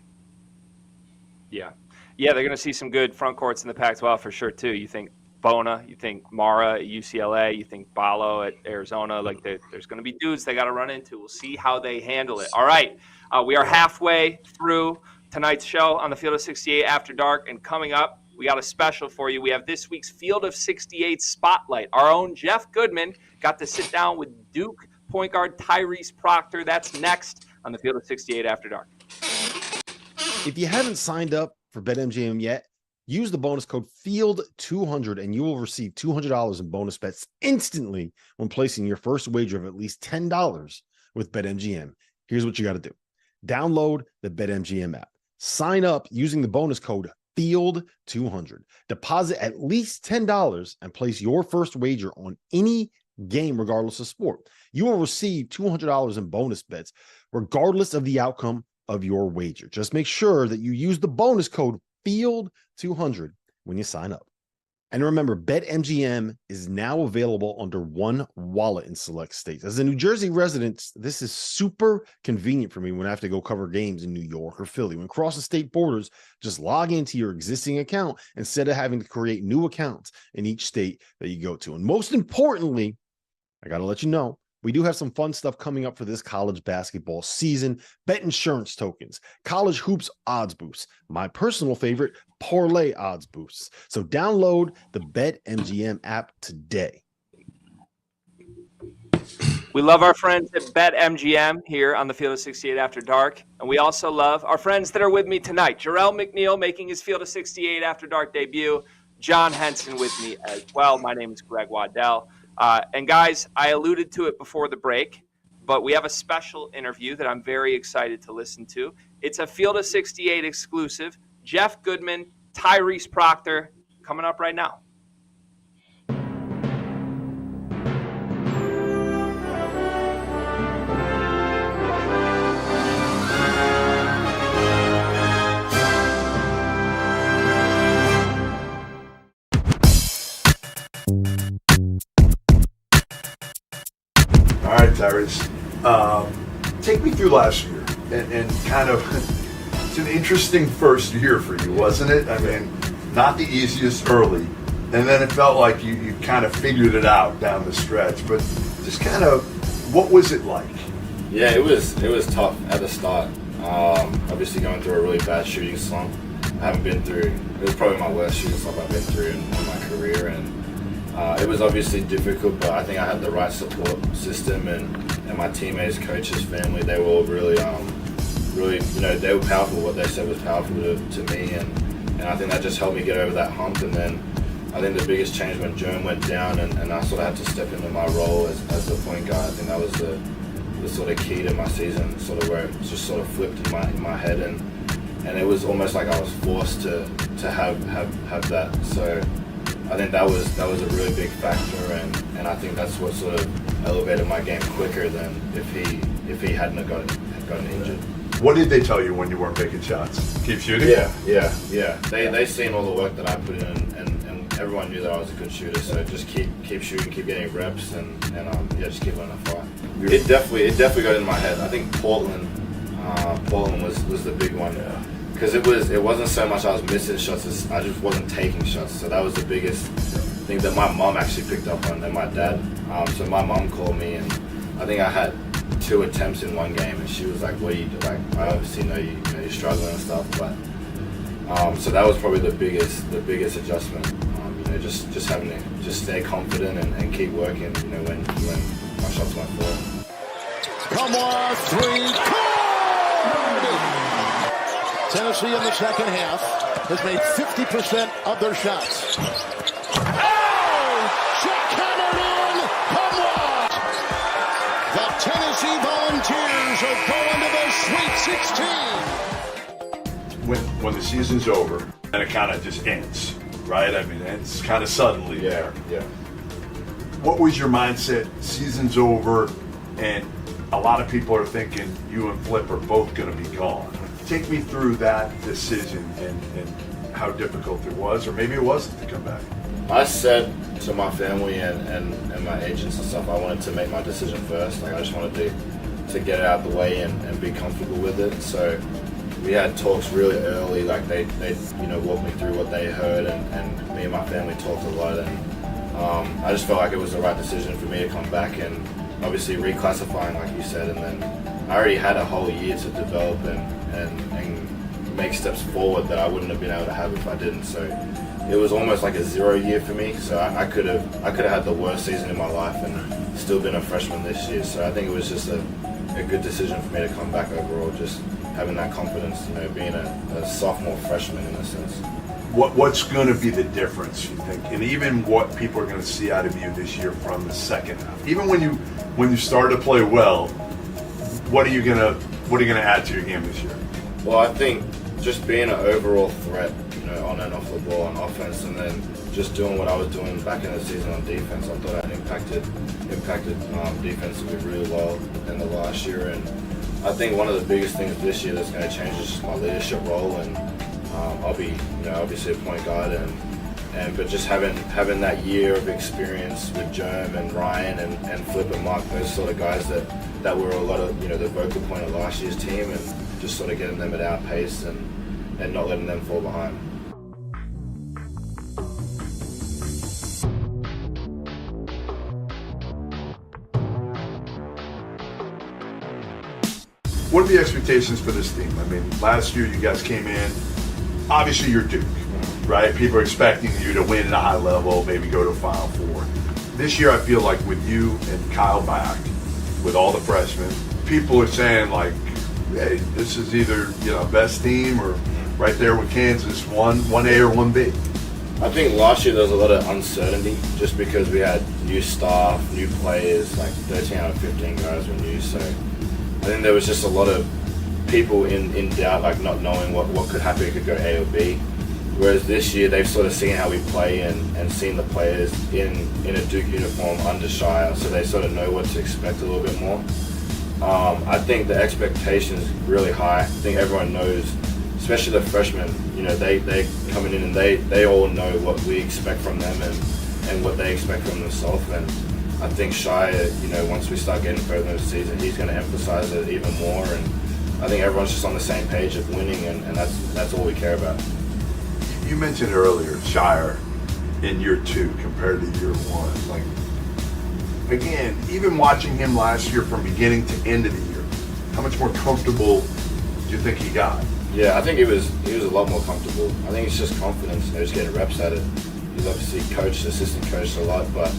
Yeah, they're going to see some good front courts in the Pac-12 for sure, too. You think Bona, you think Mara at UCLA, you think Ballo at Arizona. Like, there's going to be dudes they got to run into. We'll see how they handle it. All right, we are halfway through tonight's show on the Field of 68 After Dark, and coming up, we got a special for you. We have this week's Field of 68 Spotlight. Our own Jeff Goodman got to sit down with Duke point guard Tyrese Proctor. That's next on the Field of 68 After Dark. If you haven't signed up for BetMGM yet, use the bonus code FIELD200 and you will receive $200 in bonus bets instantly when placing your first wager of at least $10 with BetMGM. Here's what you got to do. Download the BetMGM app. Sign up using the bonus code FIELD200. Deposit at least $10 and place your first wager on any game regardless of sport. You will receive $200 in bonus bets regardless of the outcome of your wager. Just make sure that you use the bonus code FIELD200 when you sign up. And remember, BetMGM is now available under one wallet in select states. As a New Jersey resident, this is super convenient for me when I have to go cover games in New York or Philly. When crossing state borders, just log into your existing account instead of having to create new accounts in each state that you go to. And most importantly, I got to let you know, we do have some fun stuff coming up for this college basketball season. Bet insurance tokens, college hoops odds boosts, my personal favorite, parlay odds boosts. So download the BetMGM app today. We love our friends at BetMGM here on the Field of 68 After Dark. And we also love our friends that are with me tonight. Jerel McNeal making his Field of 68 After Dark debut. John Henson with me as well. My name is Greg Waddell. And guys, I alluded to it before the break, but we have a special interview that I'm very excited to listen to. It's a Field of 68 exclusive. Jeff Goodman, Tyrese Proctor, coming up right now. All right, Tyrese, take me through last year and kind of, it's an interesting first year for you, wasn't it? I mean, not the easiest early, and then it felt like you kind of figured it out down the stretch, but just kind of, what was it like? Yeah, it was tough at the start. Obviously going through a really bad shooting slump. I haven't been through, it was probably my worst shooting slump I've been through in my career, and it was obviously difficult, but I think I had the right support system, and my teammates, coaches, family, they were all really, they were powerful. What they said was powerful to me, and I think that just helped me get over that hump. And then I think the biggest change when Jerem went down, and I sort of had to step into my role as the point guard. I think that was the sort of key to my season, sort of where it just sort of flipped in my head, and and it was almost like I was forced to have that. So I think that was a really big factor, and I think that's what sort of elevated my game quicker than if he hadn't gotten injured. What did they tell you when you weren't making shots? Keep shooting? Yeah. They seen all the work that I put in, and everyone knew that I was a good shooter. So just keep shooting, keep getting reps, and just keep letting it fly. It definitely got in my head. I think Portland was the big one. Because it wasn't so much I was missing shots, as I just wasn't taking shots. So that was the biggest thing that my mom actually picked up on, and my dad. So my mom called me, and I think I had 2 attempts in one game, and she was like, "What do you do?" Like, I obviously know you're struggling and stuff, but so that was probably the biggest adjustment. Just having to just stay confident and keep working. When my shots went forward. Come on, 3. Tennessee in the second half has made 50% of their shots. Oh! Jackhammered in! Come on! The Tennessee Volunteers are going to the Sweet 16. When the season's over, and it kind of just ends, right? I mean, it's kind of suddenly there. Yeah. What was your mindset? Season's over, and a lot of people are thinking you and Flip are both going to be gone. Take me through that decision and how difficult it was, or maybe it wasn't, to come back. I said to my family and my agents and stuff, I wanted to make my decision first. Like, I just wanted to get it out of the way and be comfortable with it. So we had talks really early. Like they walked me through what they heard, and me and my family talked a lot. And I just felt like it was the right decision for me to come back, and obviously reclassifying, like you said, and then I already had a whole year to develop and make steps forward that I wouldn't have been able to have if I didn't. So it was almost like a 0 year for me. So I could have had the worst season in my life and still been a freshman this year. So I think it was just a good decision for me to come back overall, just having that confidence, being a sophomore freshman in a sense. What's going to be the difference, you think, and even what people are going to see out of you this year from the second half? Even when you start to play well, what are you going to add to your game this year? Well, I think just being an overall threat, on and off the ball on offense, and then just doing what I was doing back in the season on defense. I thought I impacted defensively really well in the last year, and I think one of the biggest things this year that's going to change is just my leadership role, and I'll be, obviously a point guard, but just having that year of experience with Jerem and Ryan and Flip and Mark, those sort of guys that were a lot of the vocal point of last year's team, and just sort of getting them at our pace and not letting them fall behind. What are the expectations for this team? I mean, last year you guys came in, obviously you're Duke, right? People are expecting you to win at a high level, maybe go to Final Four. This year I feel like with you and Kyle back, with all the freshmen, people are saying like, hey, this is either best team or right there with Kansas, 1A or 1B. I think last year there was a lot of uncertainty just because we had new staff, new players, like 13 out of 15 guys were new. So I think there was just a lot of people in doubt, like not knowing what could happen. It could go A or B. Whereas this year they've sort of seen how we play and seen the players in a Duke uniform under Shire, so they sort of know what to expect a little bit more. I think the expectation is really high. I think everyone knows, especially the freshmen, they coming in and they all know what we expect from them and what they expect from themselves. And I think Shire, once we start getting further in the season, he's going to emphasize it even more. And I think everyone's just on the same page of winning, and that's all we care about. You mentioned earlier Shire in year 2 compared to year 1. Like, again, even watching him last year from beginning to end of the year, how much more comfortable do you think he got? Yeah, I think he was a lot more comfortable. I think it's just confidence, just getting reps at it. He's obviously assistant coached a lot, but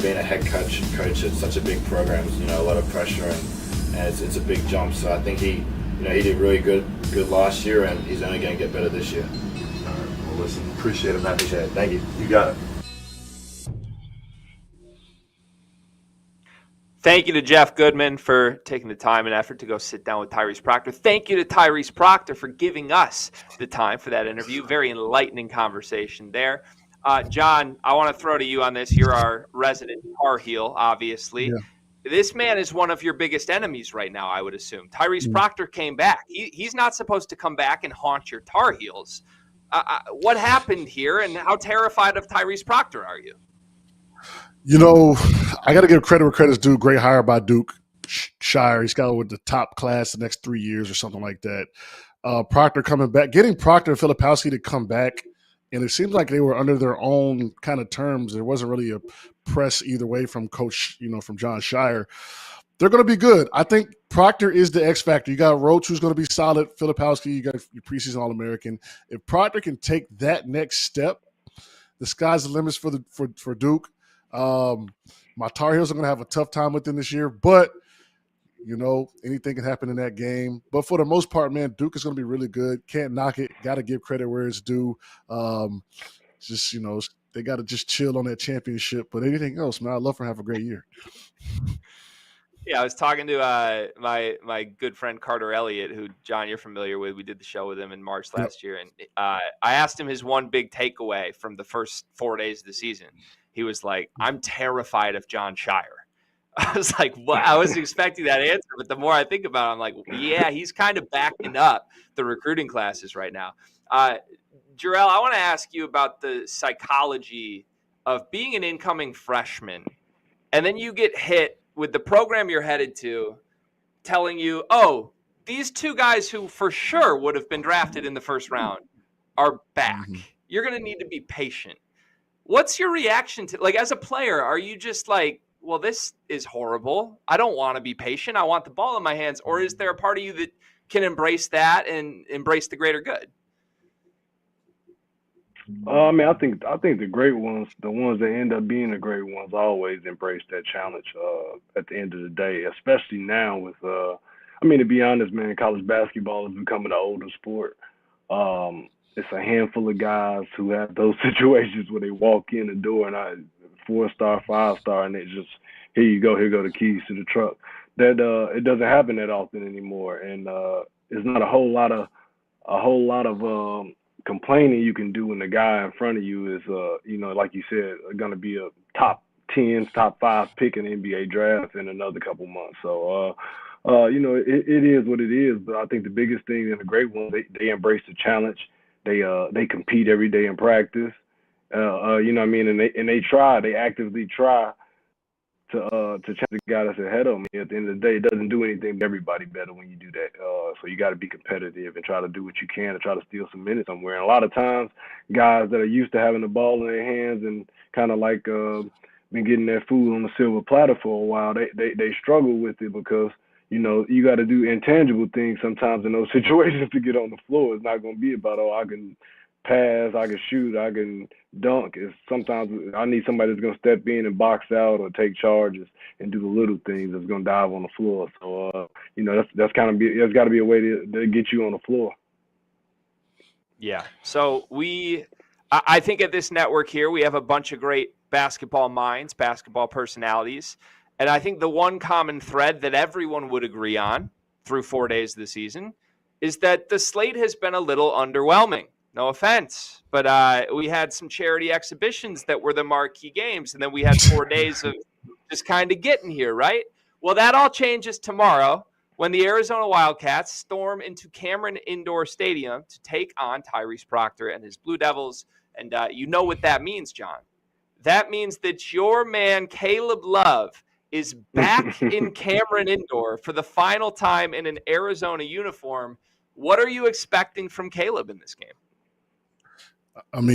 being a head coach at such a big program is a lot of pressure, and it's a big jump. So I think he did really good last year, and he's only going to get better this year. All right, well, listen, appreciate it, man. Appreciate it. Thank you. You got it. Thank you to Jeff Goodman for taking the time and effort to go sit down with Tyrese Proctor. Thank you to Tyrese Proctor for giving us the time for that interview. Very enlightening conversation there. John, I want to throw to you on this. You're our resident Tar Heel, obviously. Yeah. This man is one of your biggest enemies right now, I would assume. Tyrese Proctor came back. He's not supposed to come back and haunt your Tar Heels. What happened here, and how terrified of Tyrese Proctor are you? You know, I got to give credit where credit's due. Great hire by Duke Shire. He's got with the top class the next 3 years or something like that. Proctor coming back, getting Proctor and Filipowski to come back, and it seems like they were under their own kind of terms. There wasn't really a press either way from Coach, from John Shire. They're going to be good. I think Proctor is the X factor. You got Roach, who's going to be solid. Filipowski, you got your preseason All-American. If Proctor can take that next step, the sky's the limits for Duke. My Tar Heels are going to have a tough time with them this year, but anything can happen in that game. But for the most part, man, Duke is going to be really good. Can't knock it. Got to give credit where it's due. They got to just chill on that championship. But anything else, man, I'd love for them to have a great year. Yeah, I was talking to my good friend Carter Elliott, who, John, you're familiar with. We did the show with him in March last year. And I asked him his one big takeaway from the first 4 days of the season. He was like, I'm terrified of John Shire. I was like, well, I wasn't expecting that answer. But the more I think about it, I'm like, yeah, he's kind of backing up the recruiting classes right now. Jerel, I want to ask you about the psychology of being an incoming freshman. And then you get hit with the program you're headed to telling you, oh, these two guys who for sure would have been drafted in the first round are back. Mm-hmm. You're going to need to be patient. What's your reaction to, as a player, are you just like, well, this is horrible. I don't want to be patient. I want the ball in my hands. Or is there a part of you that can embrace that and embrace the greater good? I think the great ones, the ones that end up being the great ones, always embrace that challenge at the end of the day, especially now with, to be honest, man, college basketball is becoming an older sport. It's a handful of guys who have those situations where they walk in the door and 4-star, 5-star, and it's just, here you go, here go the keys to the truck. That it doesn't happen that often anymore, and it's not a whole lot of complaining you can do when the guy in front of you is, like you said, going to be a top 10, top 5 pick in the NBA draft in another couple months. So, it is what it is. But I think the biggest thing, and the great one, they embrace the challenge. They compete every day in practice. And they actively try to challenge the guy that's ahead of me. At the end of the day, it doesn't do anything to everybody better when you do that. So you got to be competitive and try to do what you can to try to steal some minutes somewhere. And a lot of times, guys that are used to having the ball in their hands and kind of been getting their food on a silver platter for a while, they struggle with it because, you got to do intangible things sometimes in those situations to get on the floor. It's not going to be about, I can pass, I can shoot, I can dunk. It's sometimes I need somebody that's going to step in and box out or take charges and do the little things that's going to dive on the floor. So, that's got to be a way to get you on the floor. Yeah. So I think at this network here, we have a bunch of great basketball minds, basketball personalities. And I think the one common thread that everyone would agree on through 4 days of the season is that the slate has been a little underwhelming. No offense, but we had some charity exhibitions that were the marquee games, and then we had 4 days of just kind of getting here, right? Well, that all changes tomorrow when the Arizona Wildcats storm into Cameron Indoor Stadium to take on Tyrese Proctor and his Blue Devils. And you know what that means, John. That means that your man, Caleb Love, is back in Cameron Indoor for the final time in an Arizona uniform. What are you expecting from Caleb in this game?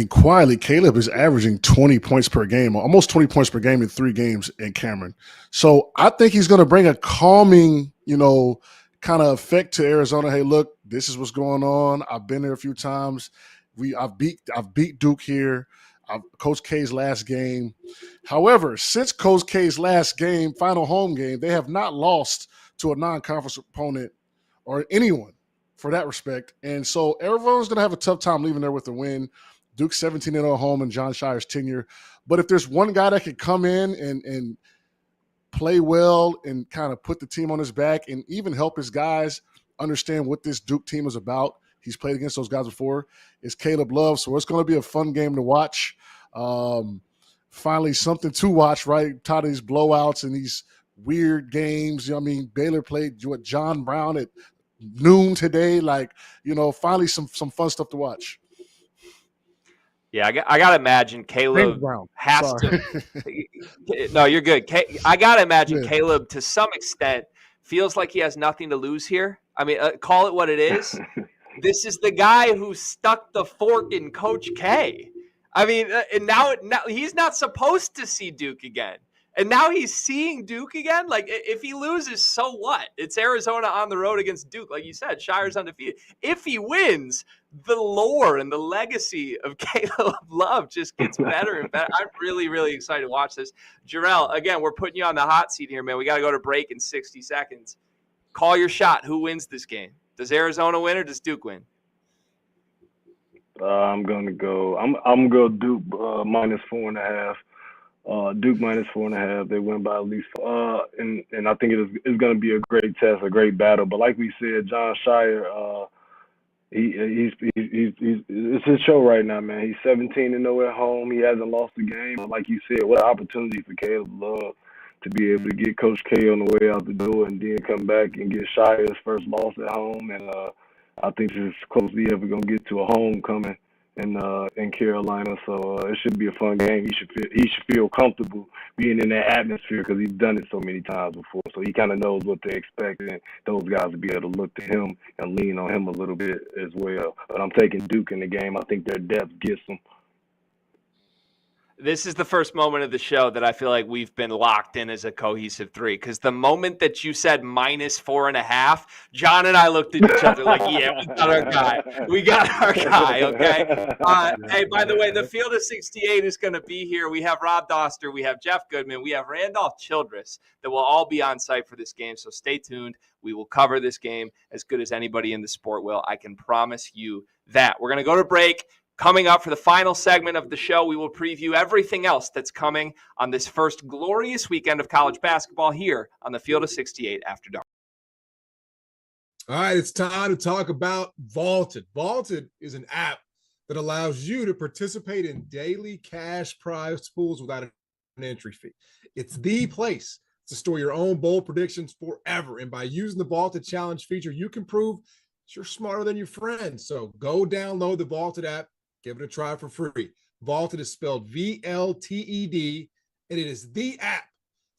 Quietly, Caleb is averaging 20 points per game, almost 20 points per game in 3 games in Cameron. So I think he's going to bring a calming, kind of effect to Arizona. Hey, look, this is what's going on. I've been there a few times. I've beat Duke here. Coach K's last game. However, since Coach K's last game, final home game, they have not lost to a non-conference opponent or anyone for that respect. And so everyone's going to have a tough time leaving there with a win. Duke's 17-0 at home in John Shire's tenure. But if there's one guy that could come in and play well and kind of put the team on his back and even help his guys understand what this Duke team is about. He's played against those guys before. It's Caleb Love, so it's going to be a fun game to watch. Finally, something to watch, right? Tired of these blowouts and these weird games. Baylor played John Brown at noon today. Finally some fun stuff to watch. Yeah, I got to imagine Caleb has to. No, you're good. I got to imagine Caleb, to some extent, feels like he has nothing to lose here. Call it what it is. This is the guy who stuck the fork in Coach K. And now he's not supposed to see Duke again. And now he's seeing Duke again. If he loses, so what? It's Arizona on the road against Duke. Like you said, Shire's undefeated. If he wins, the lore and the legacy of Caleb Love just gets better and better. I'm really, really excited to watch this. Jerel, again, we're putting you on the hot seat here, man. We got to go to break in 60 seconds. Call your shot. Who wins this game? Does Arizona win or does Duke win? I'm gonna go Duke minus 4.5. Duke minus 4.5. They win by at least. And I think it's gonna be a great test, a great battle. But like we said, John Shire, he's it's his show right now, man. He's 17-0 at home. He hasn't lost a game. Like you said, what an opportunity for Caleb Love to be able to get Coach K on the way out the door and then come back and get Shire's first loss at home. And I think this is close to ever going to get to a homecoming in Carolina. So it should be a fun game. He should feel comfortable being in that atmosphere because he's done it so many times before. So he kind of knows what to expect, and those guys will be able to look to him and lean on him a little bit as well. But I'm taking Duke in the game. I think their depth gets them. This is the first moment of the show that I feel like we've been locked in as a cohesive three. Because the moment that you said minus 4.5, John and I looked at each other like, yeah, we got our guy. We got our guy, okay? Hey, by the way, the Field of 68 is going to be here. We have Rob Doster. We have Jeff Goodman. We have Randolph Childress that will all be on site for this game. So stay tuned. We will cover this game as good as anybody in the sport will. I can promise you that. We're going to go to break. Coming up for the final segment of the show, we will preview everything else that's coming on this first glorious weekend of college basketball here on the Field of 68 After Dark. All right, it's time to talk about Vaulted. Vaulted is an app that allows you to participate in daily cash prize pools without an entry fee. It's the place to store your own bold predictions forever. And by using the Vaulted Challenge feature, you can prove you're smarter than your friends. So go download the Vaulted app. Give it a try for free. Vaulted is spelled VLTED, and it is the app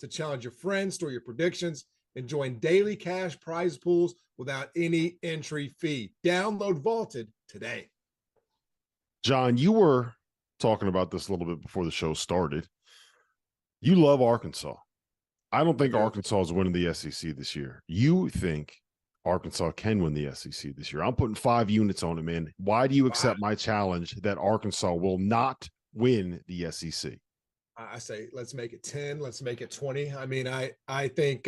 to challenge your friends, store your predictions, and join daily cash prize pools without any entry fee. Download Vaulted today. John, you were talking about this a little bit before the show started. You love Arkansas. I don't think Arkansas is winning the SEC this year. You think Arkansas can win the SEC this year. I'm putting 5 units on it, man. Why do you accept my challenge that Arkansas will not win the SEC? I say, let's make it 10. Let's make it 20. I think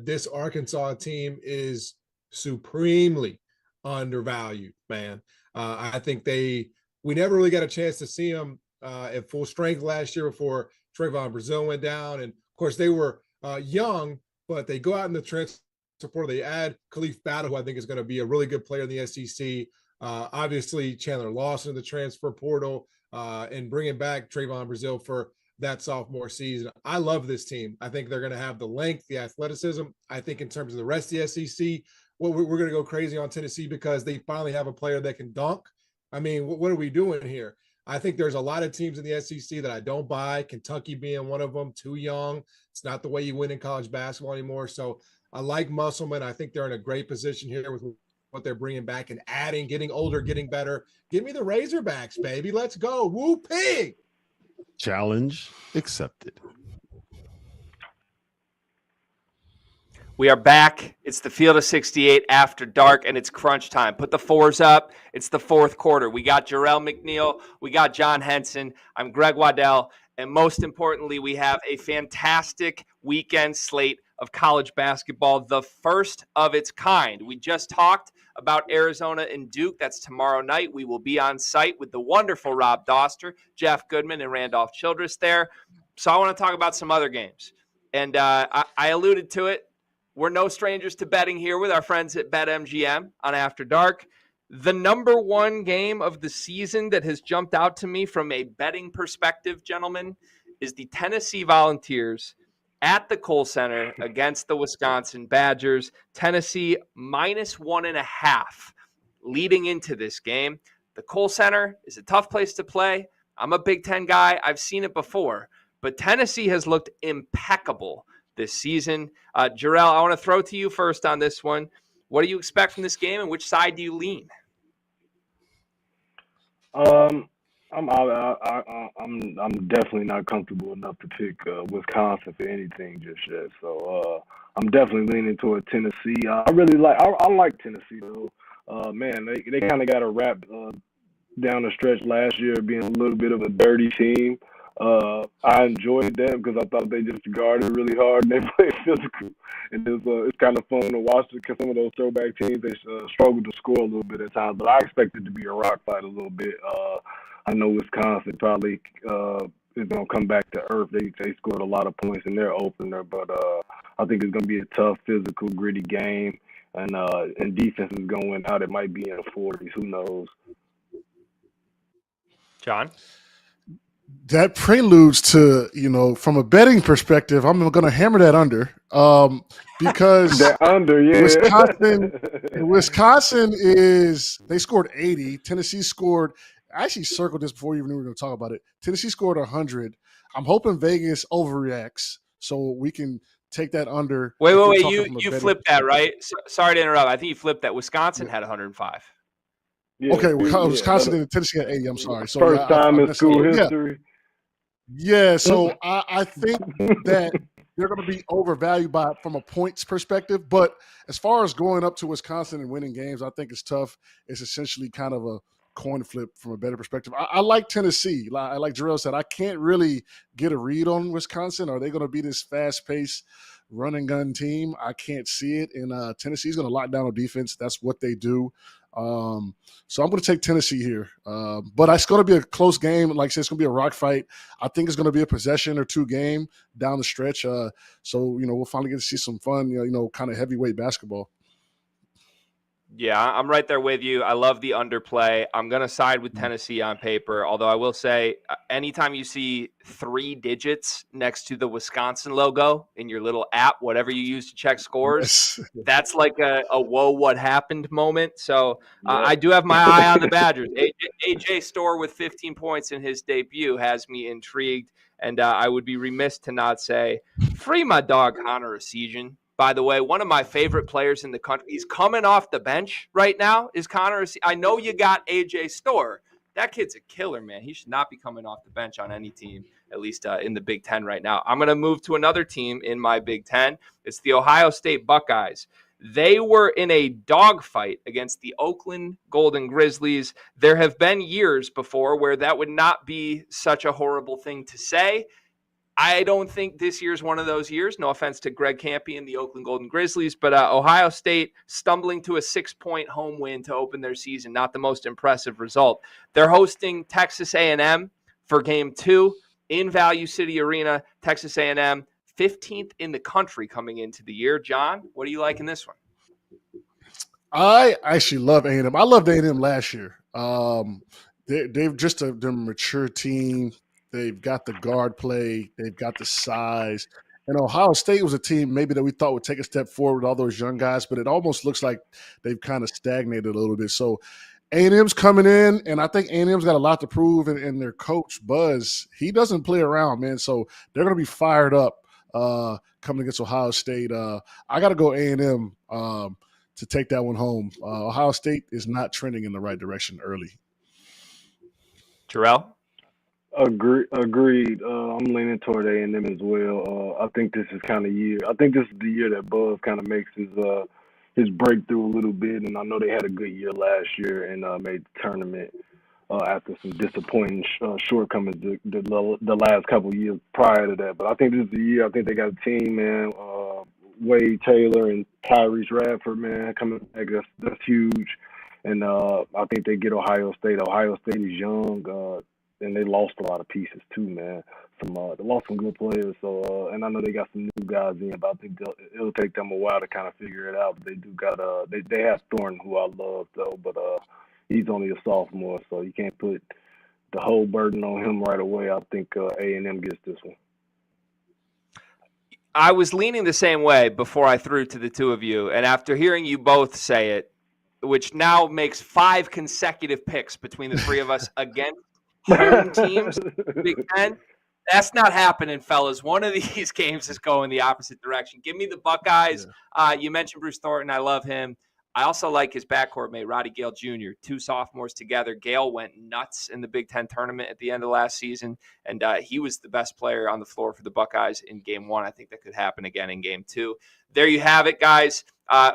this Arkansas team is supremely undervalued, man. I think we never really got a chance to see them at full strength last year before Trayvon Brazile went down. And of course they were young, but they go out in the transfer support. They add Khalif Battle, who I think is going to be a really good player in the SEC. Obviously, Chandler Lawson in the transfer portal and bringing back Trayvon Brazile for that sophomore season. I love this team. I think they're going to have the length, the athleticism. I think in terms of the rest of the SEC, we're going to go crazy on Tennessee because they finally have a player that can dunk. What are we doing here? I think there's a lot of teams in the SEC that I don't buy, Kentucky being one of them, too young. It's not the way you win in college basketball anymore. So I like Musselman. I think they're in a great position here with what they're bringing back and adding, getting older, getting better. Give me the Razorbacks, baby. Let's go. Woo pig. Challenge accepted. We are back. It's the Field of 68 After Dark, and it's crunch time. Put the 4s up. It's the fourth quarter. We got Jerel McNeal. We got John Henson. I'm Greg Waddell. And most importantly, we have a fantastic weekend slate of college basketball, the first of its kind. We just talked about Arizona and Duke. That's tomorrow night. We will be on site with the wonderful Rob Doster, Jeff Goodman, and Randolph Childress there. So I want to talk about some other games. And I alluded to it. We're no strangers to betting here with our friends at BetMGM on After Dark. The number one game of the season that has jumped out to me from a betting perspective, gentlemen, is the Tennessee Volunteers at the Kohl Center against the Wisconsin Badgers. Tennessee -1.5 leading into this game. The Kohl Center is a tough place to play. I'm a Big Ten guy. I've seen it before. But Tennessee has looked impeccable this season. Jerel, I want to throw to you first on this one. What do you expect from this game, and which side do you lean? I'm definitely not comfortable enough to pick Wisconsin for anything just yet. So I'm definitely leaning toward Tennessee. I like Tennessee though. Man, they kind of got a rap down the stretch last year being a little bit of a dirty team. I enjoyed that because I thought they just guarded really hard and they played physical. And it's kind of fun to watch because some of those throwback teams, they struggle to score a little bit at times. But I expect it to be a rock fight a little bit. I know Wisconsin probably is going to come back to earth. They scored a lot of points in their opener, but I think it's going to be a tough, physical, gritty game. And defense is going to win out. It might be in the 40s. Who knows? John? That preludes to, from a betting perspective, I'm going to hammer that under because that under, yeah. Wisconsin they scored 80. Tennessee scored, I actually circled this before you even knew we were going to talk about it. Tennessee scored 100. I'm hoping Vegas overreacts so we can take that under. Wait. You flipped that, right? Sorry to interrupt. I think you flipped that. Wisconsin had 105. Yeah, okay, Wisconsin and Tennessee at 80. I'm sorry. So first time in school history. Yeah, so I think that they're going to be overvalued from a points perspective. But as far as going up to Wisconsin and winning games, I think it's tough. It's essentially kind of a coin flip from a better perspective. I like Tennessee. Like Jerel said, I can't really get a read on Wisconsin. Are they going to be this fast-paced run and gun team? I can't see it. And Tennessee's going to lock down on defense. That's what they do. So I'm going to take Tennessee here. But it's going to be a close game. Like I said, it's going to be a rock fight. I think it's going to be a possession or two game down the stretch. So, we'll finally get to see some fun, kind of heavyweight basketball. Yeah, I'm right there with you. I love the underplay. I'm going to side with Tennessee on paper, although I will say anytime you see 3 digits next to the Wisconsin logo in your little app, whatever you use to check scores, that's like a whoa, what happened moment. So I do have my eye on the Badgers. AJ Storr with 15 points in his debut has me intrigued, and I would be remiss to not say, free my dog Connor Essegian. By the way, one of my favorite players in the country. He's coming off the bench right now. Is Connor? I know you got AJ Storr. That kid's a killer, man. He should not be coming off the bench on any team, at least in the Big Ten right now. I'm going to move to another team in my Big Ten. It's the Ohio State Buckeyes. They were in a dogfight against the Oakland Golden Grizzlies. There have been years before where that would not be such a horrible thing to say. I don't think this year's one of those years. No offense to Greg Kampe and the Oakland Golden Grizzlies, but Ohio State stumbling to a 6-point home win to open their season. Not the most impressive result. They're hosting Texas A&M for Game 2 in Value City Arena. Texas A&M, 15th in the country coming into the year. John, what do you like in this one? I actually love A&M. I loved A&M last year. They've just a mature team. They've got the guard play. They've got the size. And Ohio State was a team maybe that we thought would take a step forward with all those young guys, but it almost looks like they've kind of stagnated a little bit. So A&M's coming in, and I think A&M's got a lot to prove. And their coach, Buzz, he doesn't play around, man. So they're going to be fired up coming against Ohio State. I got to go A&M to take that one home. Ohio State is not trending in the right direction early. Jerel? Agreed. I'm leaning toward A&M as well. I think this is kind of year. I think this is the year that Buzz kind of makes his breakthrough a little bit. And I know they had a good year last year and made the tournament after some disappointing shortcomings the last couple of years prior to that. But I think this is the year. I think they got a team, man. Wade Taylor and Tyrese Radford, man, coming back. That's huge. And I think they get Ohio State. Ohio State is young. they lost a lot of pieces too, man. They lost some good players. So and I know they got some new guys in, but I think it'll take them a while to kind of figure it out. But they do got they have Thornton, who I love though, but he's only a sophomore, so you can't put the whole burden on him right away. I think A&M gets this one. I was leaning the same way before I threw to the two of you, and after hearing you both say it, which now makes 5 consecutive picks between the three of us against home teams, Big Ten, that's not happening, fellas. One of these games is going the opposite direction. Give me the Buckeyes. Yeah. You mentioned Bruce Thornton. I love him. I also like his backcourt mate, Roddy Gale Jr., 2 sophomores together. Gale went nuts in the Big Ten tournament at the end of last season, and he was the best player on the floor for the Buckeyes in Game 1. I think that could happen again in Game 2. There you have it, guys.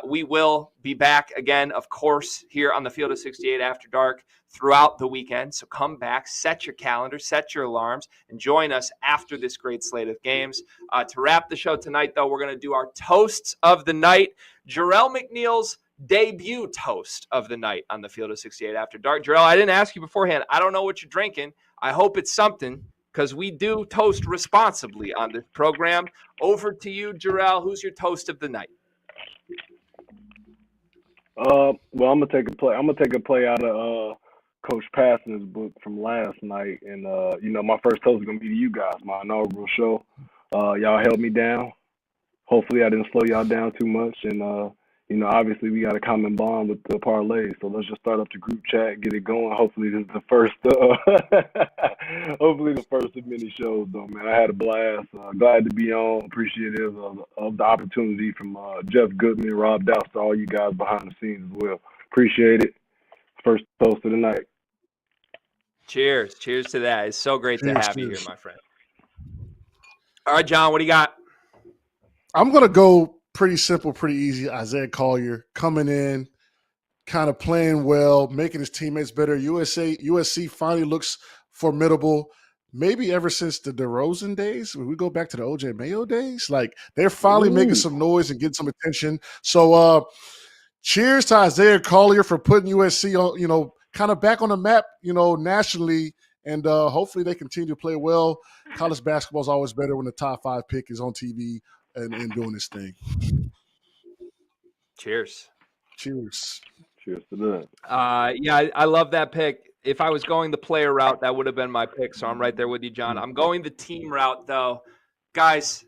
We will be back again, of course, here on the Field of 68 After Dark throughout the weekend. So come back, set your calendar, set your alarms, and join us after this great slate of games. To wrap the show tonight, though, we're going to do our toasts of the night. Jerel McNeal's debut toast of the night on the Field of 68 After Dark. Jerel, I didn't ask you beforehand. I don't know what you're drinking. I hope it's something, because we do toast responsibly on this program. Over to you, Jerel. Who's your toast of the night? Well, I'm gonna take a play out of Coach Passon's book from last night, and my first toast is gonna be to you guys, my inaugural show. Y'all held me down. Hopefully, I didn't slow y'all down too much, and obviously we got a common bond with the parlay, so let's just start up the group chat, get it going. Hopefully this is the first of many shows, though, man. I had a blast. Glad to be on. Appreciative of the opportunity from Jeff Goodman, Rob Doust, all you guys behind the scenes as well. Appreciate it. First toast of the night. Cheers. Cheers to that. It's so great to have you here, my friend. All right, John, what do you got? I'm going to go pretty simple, pretty easy. Isaiah Collier coming in, kind of playing well, making his teammates better. USC finally looks formidable. Maybe ever since the DeRozan days, when we go back to the OJ Mayo days, like they're finally making some noise and getting some attention. So cheers to Isaiah Collier for putting USC on, kind of back on the map, nationally. And hopefully they continue to play well. College basketball is always better when the top 5 pick is on TV and doing this thing. Cheers. Cheers to that. I love that pick. If I was going the player route, that would have been my pick. So I'm right there with you, John. I'm going the team route, though. Guys,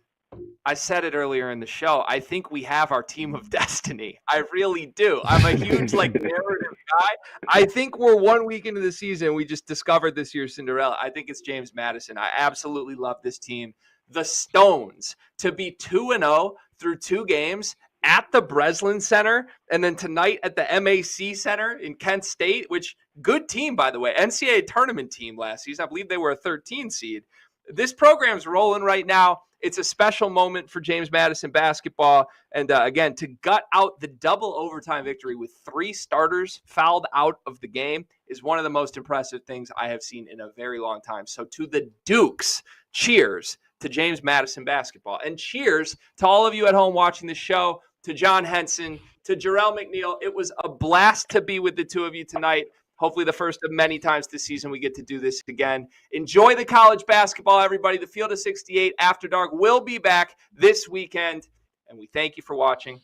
I said it earlier in the show. I think we have our team of destiny. I really do. I'm a huge narrative guy. I think we're 1 week into the season. We just discovered this year's Cinderella. I think it's James Madison. I absolutely love this team. The Stones to be 2-0 through 2 games at the Breslin Center, and then tonight at the MAC Center in Kent State, which good team, by the way, NCAA tournament team last season. I believe they were a 13 seed. This program's rolling right now. It's a special moment for James Madison basketball. And again, to gut out the double overtime victory with 3 starters fouled out of the game is one of the most impressive things I have seen in a very long time. So to the Dukes, cheers to James Madison basketball. And cheers to all of you at home watching the show, to John Henson, to Jerel McNeal. It was a blast to be with the two of you tonight. Hopefully the first of many times this season we get to do this again. Enjoy the college basketball, everybody. The Field of 68 After Dark will be back this weekend. And we thank you for watching.